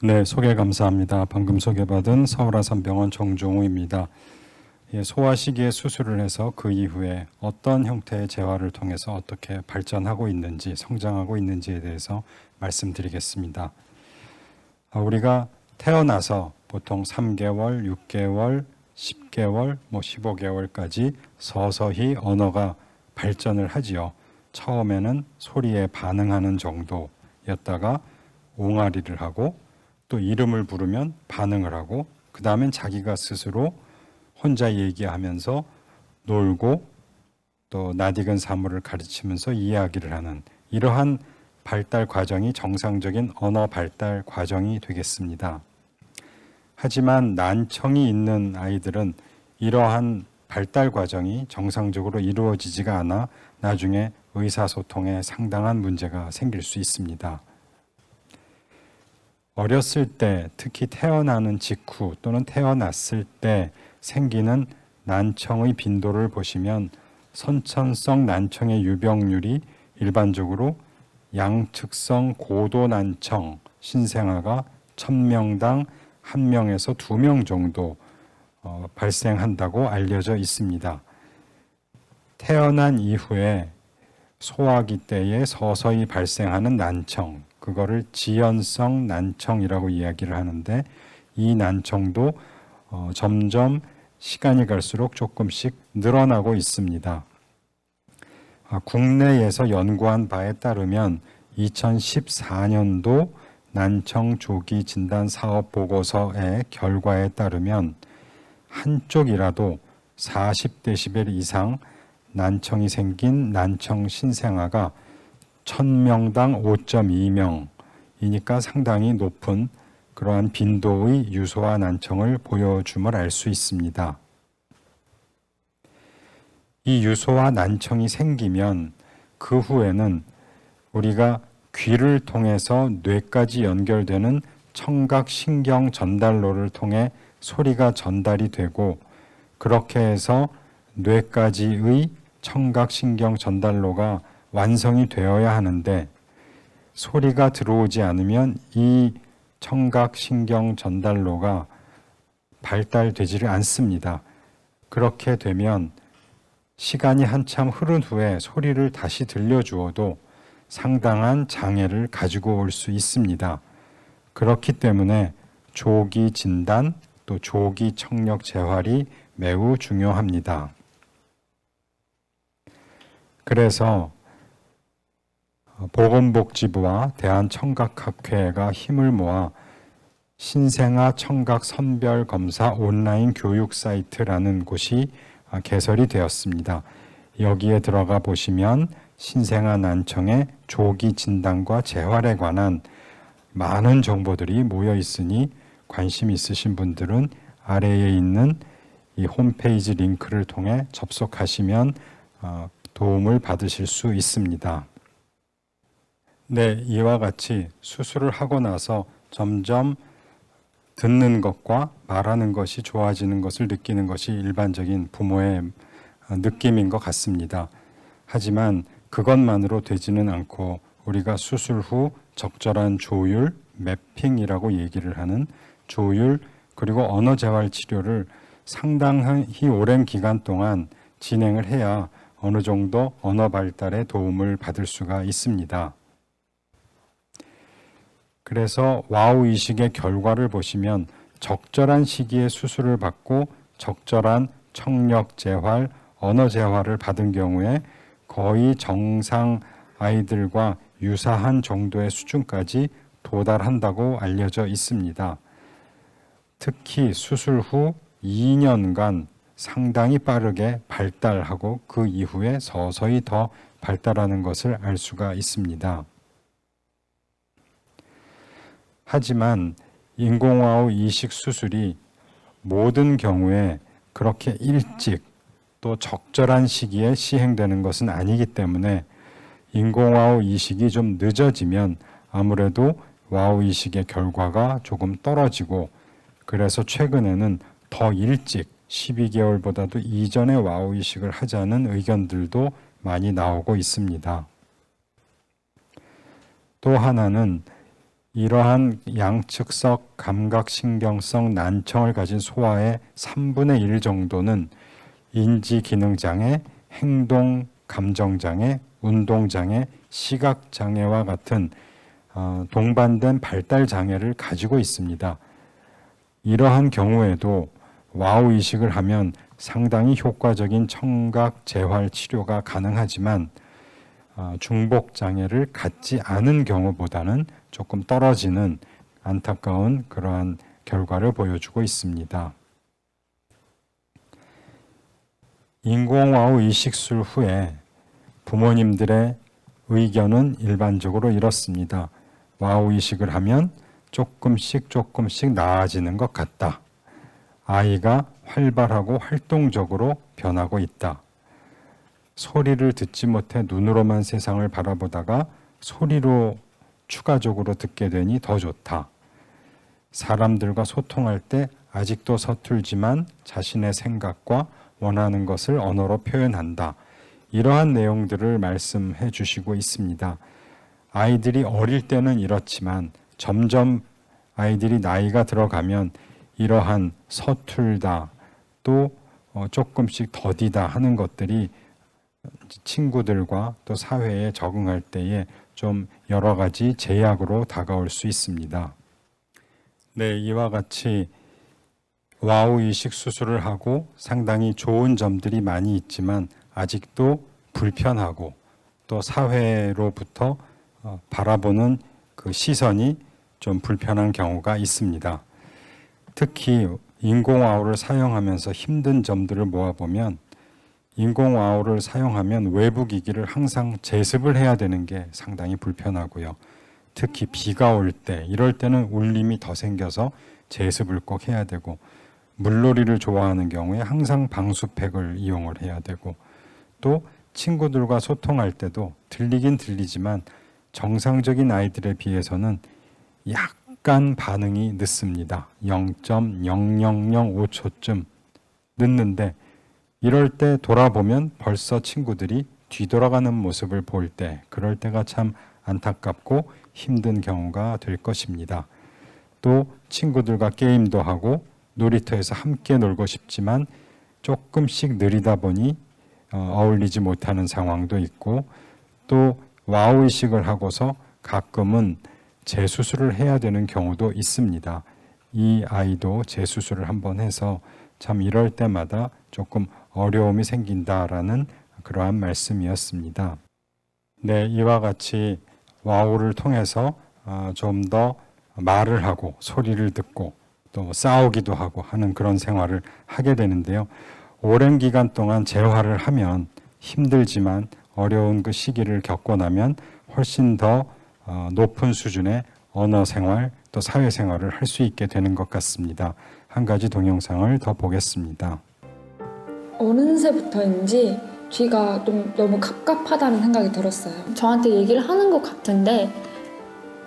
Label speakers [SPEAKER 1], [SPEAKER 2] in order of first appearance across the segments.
[SPEAKER 1] 네, 소개 감사합니다. 방금 소개받은 서울아산병원 정종우입니다. 소아시기의 수술을 해서 그 이후에 어떤 형태의 재활을 통해서 어떻게 발전하고 있는지, 성장하고 있는지에 대해서 말씀드리겠습니다. 우리가 태어나서 보통 3개월, 6개월, 10개월, 15개월까지 서서히 언어가 발전을 하지요. 처음에는 소리에 반응하는 정도였다가 옹알이를 하고 또 이름을 부르면 반응을 하고 그 다음엔 자기가 스스로 혼자 얘기하면서 놀고 또 낯익은 사물을 가르치면서 이야기를 하는 이러한 발달 과정이 정상적인 언어 발달 과정이 되겠습니다. 하지만 난청이 있는 아이들은 이러한 발달 과정이 정상적으로 이루어지지가 않아 나중에 의사소통에 상당한 문제가 생길 수 있습니다. 어렸을 때, 특히 태어나는 직후 또는 태어났을 때 생기는 난청의 빈도를 보시면 선천성 난청의 유병률이 일반적으로 양측성 고도 난청 신생아가 1000명당 1명에서 2명 정도 발생한다고 알려져 있습니다. 태어난 이후에 소아기 때에 서서히 발생하는 난청, 그거를 지연성 난청이라고 이야기를 하는데 이 난청도 점점 시간이 갈수록 조금씩 늘어나고 있습니다. 국내에서 연구한 바에 따르면 2014년도 난청 조기 진단 사업 보고서의 결과에 따르면 한쪽이라도 40데시벨 이상 난청이 생긴 난청 신생아가 1000명당 5.2명이니까 상당히 높은 그러한 빈도의 유소아 난청을 보여줌을 알 수 있습니다. 이 유소아 난청이 생기면 그 후에는 우리가 귀를 통해서 뇌까지 연결되는 청각신경 전달로를 통해 소리가 전달이 되고 그렇게 해서 뇌까지의 청각신경 전달로가 완성이 되어야 하는데 소리가 들어오지 않으면 이 청각신경 전달로가 발달되지를 않습니다. 그렇게 되면 시간이 한참 흐른 후에 소리를 다시 들려주어도 상당한 장애를 가지고 올 수 있습니다. 그렇기 때문에 조기 진단 또 조기 청력 재활이 매우 중요합니다. 그래서 보건복지부와 대한청각학회가 힘을 모아 신생아 청각 선별 검사 온라인 교육 사이트라는 곳이 개설이 되었습니다. 여기에 들어가 보시면 신생아 난청의 조기 진단과 재활에 관한 많은 정보들이 모여 있으니 관심 있으신 분들은 아래에 있는 이 홈페이지 링크를 통해 접속하시면 도움을 받으실 수 있습니다. 네, 이와 같이 수술을 하고 나서 점점 듣는 것과 말하는 것이 좋아지는 것을 느끼는 것이 일반적인 부모의 느낌인 것 같습니다. 하지만 그것만으로 되지는 않고 우리가 수술 후 적절한 조율, 매핑이라고 얘기를 하는 조율 그리고 언어 재활 치료를 상당히 오랜 기간 동안 진행을 해야 어느 정도 언어 발달에 도움을 받을 수가 있습니다. 그래서 와우 이식의 결과를 보시면 적절한 시기에 수술을 받고 적절한 청력 재활, 언어 재활을 받은 경우에 거의 정상 아이들과 유사한 정도의 수준까지 도달한다고 알려져 있습니다. 특히 수술 후 2년간 상당히 빠르게 발달하고 그 이후에 서서히 더 발달하는 것을 알 수가 있습니다. 하지만 인공와우 이식 수술이 모든 경우에 그렇게 일찍 또 적절한 시기에 시행되는 것은 아니기 때문에 인공와우 이식이 좀 늦어지면 아무래도 와우 이식의 결과가 조금 떨어지고 그래서 최근에는 더 일찍 12개월보다도 이전에 와우 이식을 하자는 의견들도 많이 나오고 있습니다. 또 하나는 이러한 양측석 감각신경성 난청을 가진 소아의 3분의 1 정도는 인지기능장애, 행동, 감정장애, 운동장애, 시각장애와 같은 동반된 발달장애를 가지고 있습니다. 이러한 경우에도 와우 이식을 하면 상당히 효과적인 청각 재활 치료가 가능하지만 중복장애를 갖지 않은 경우보다는 조금 떨어지는 안타까운 그러한 결과를 보여주고 있습니다. 인공와우 이식술 후에 부모님들의 의견은 일반적으로 이렇습니다. 와우 이식을 하면 조금씩 나아지는 것 같다. 아이가 활발하고 활동적으로 변하고 있다. 소리를 듣지 못해 눈으로만 세상을 바라보다가 소리로 추가적으로 듣게 되니 더 좋다. 사람들과 소통할 때 아직도 서툴지만 자신의 생각과 원하는 것을 언어로 표현한다. 이러한 내용들을 말씀해 주시고 있습니다. 아이들이 어릴 때는 이렇지만 점점 아이들이 나이가 들어가면 이러한 서툴다 또 조금씩 더디다 하는 것들이 친구들과 또 사회에 적응할 때에 좀 여러 가지 제약으로 다가올 수 있습니다. 네, 이와 같이 와우 이식 수술을 하고 상당히 좋은 점들이 많이 있지만 아직도 불편하고 또 사회로부터 바라보는 그 시선이 좀 불편한 경우가 있습니다. 특히 인공와우를 사용하면서 힘든 점들을 모아보면 인공와우를 사용하면 외부 기기를 항상 제습을 해야 되는 게 상당히 불편하고요. 특히 비가 올 때, 이럴 때는 울림이 더 생겨서 제습을 꼭 해야 되고 물놀이를 좋아하는 경우에 항상 방수팩을 이용을 해야 되고 또 친구들과 소통할 때도 들리긴 들리지만 정상적인 아이들에 비해서는 약간 반응이 늦습니다. 0.0005초쯤 늦는데 이럴 때 돌아보면 벌써 친구들이 뒤돌아가는 모습을 볼 때 그럴 때가 참 안타깝고 힘든 경우가 될 것입니다. 또 친구들과 게임도 하고 놀이터에서 함께 놀고 싶지만 조금씩 느리다 보니 어울리지 못하는 상황도 있고 또 와우 이식을 하고서 가끔은 재수술을 해야 되는 경우도 있습니다. 이 아이도 재수술을 한번 해서 참 이럴 때마다 조금 어려움이 생긴다라는 그러한 말씀이었습니다. 네, 이와 같이 와우를 통해서 좀 더 말을 하고 소리를 듣고 또 싸우기도 하고 하는 그런 생활을 하게 되는데요. 오랜 기간 동안 재활을 하면 힘들지만 어려운 그 시기를 겪고 나면 훨씬 더 높은 수준의 언어 생활 또 사회 생활을 할 수 있게 되는 것 같습니다. 한 가지 동영상을 더 보겠습니다.
[SPEAKER 2] 어느새부터인지 귀가 너무 갑갑하다는 생각이 들었어요. 저한테 얘기를 하는 것 같은데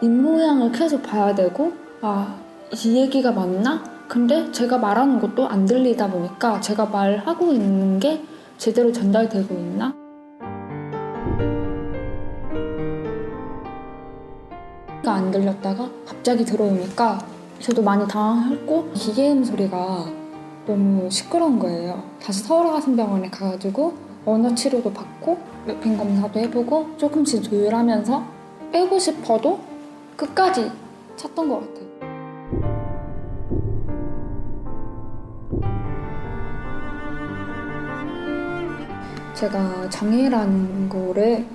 [SPEAKER 2] 입모양을 계속 봐야 되고 이 얘기가 맞나? 근데 제가 말하는 것도 안 들리다 보니까 제가 말하고 있는 게 제대로 전달되고 있나? 안 들렸다가 갑자기 들어오니까 저도 많이 당황했고 기계음 소리가 너무 시끄러운 거예요. 다시 서울가슴병원에 가가지고 언어 치료도 받고 맵핑 검사도 해보고 조금씩 조율하면서 빼고 싶어도 끝까지 찾던 것 같아요. 제가 장애라는 거를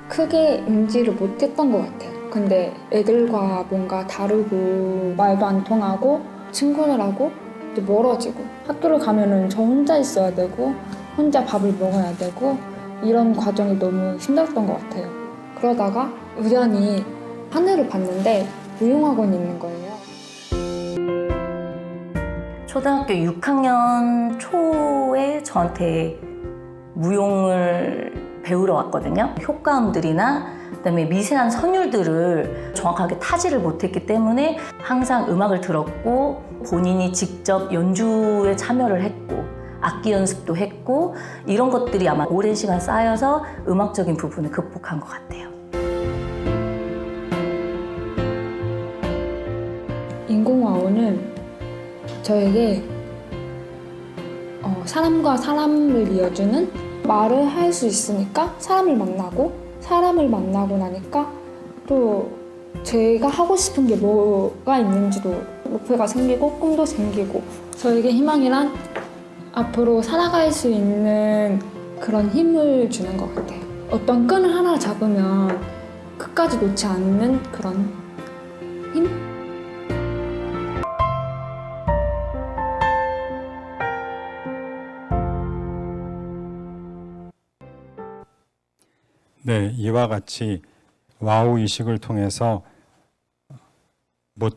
[SPEAKER 2] 크게 인지를 못했던 것 같아요. 근데 애들과 뭔가 다르고 말도 안 통하고 친구들하고 또 멀어지고 학교를 가면은 저 혼자 있어야 되고 혼자 밥을 먹어야 되고 이런 과정이 너무 힘들었던 것 같아요. 그러다가 우연히 하늘을 봤는데 무용학원이 있는 거예요.
[SPEAKER 3] 초등학교 6학년 초에 저한테 무용을 배우러 왔거든요. 효과음들이나 그다음에 미세한 선율들을 정확하게 타지를 못했기 때문에 항상 음악을 들었고 본인이 직접 연주에 참여를 했고 악기 연습도 했고 이런 것들이 아마 오랜 시간 쌓여서 음악적인 부분을 극복한 것 같아요.
[SPEAKER 2] 거는 저에게 사람과 사람을 이어주는 말을 할 수 있으니까 사람을 만나고 나니까 또 제가 하고 싶은 게 뭐가 있는지도 목표가 생기고 꿈도 생기고 저에게 희망이란 앞으로 살아갈 수 있는 그런 힘을 주는 것 같아요. 어떤 끈을 하나 잡으면 끝까지 놓지 않는 그런 힘?
[SPEAKER 1] 네, 이와 같이 와우 이식을 통해서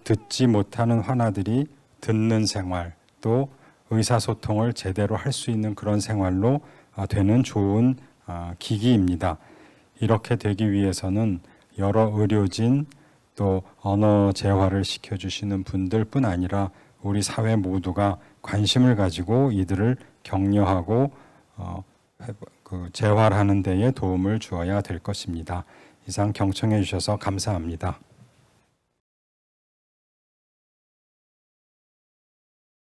[SPEAKER 1] 듣지 못하는 환아들이 듣는 생활, 또 의사소통을 제대로 할 수 있는 그런 생활로 되는 좋은 기기입니다. 이렇게 되기 위해서는 여러 의료진, 또 언어 재활을 시켜주시는 분들뿐 아니라 우리 사회 모두가 관심을 가지고 이들을 격려하고 재활하는 데에 도움을 주어야 될 것입니다. 이상 경청해 주셔서 감사합니다.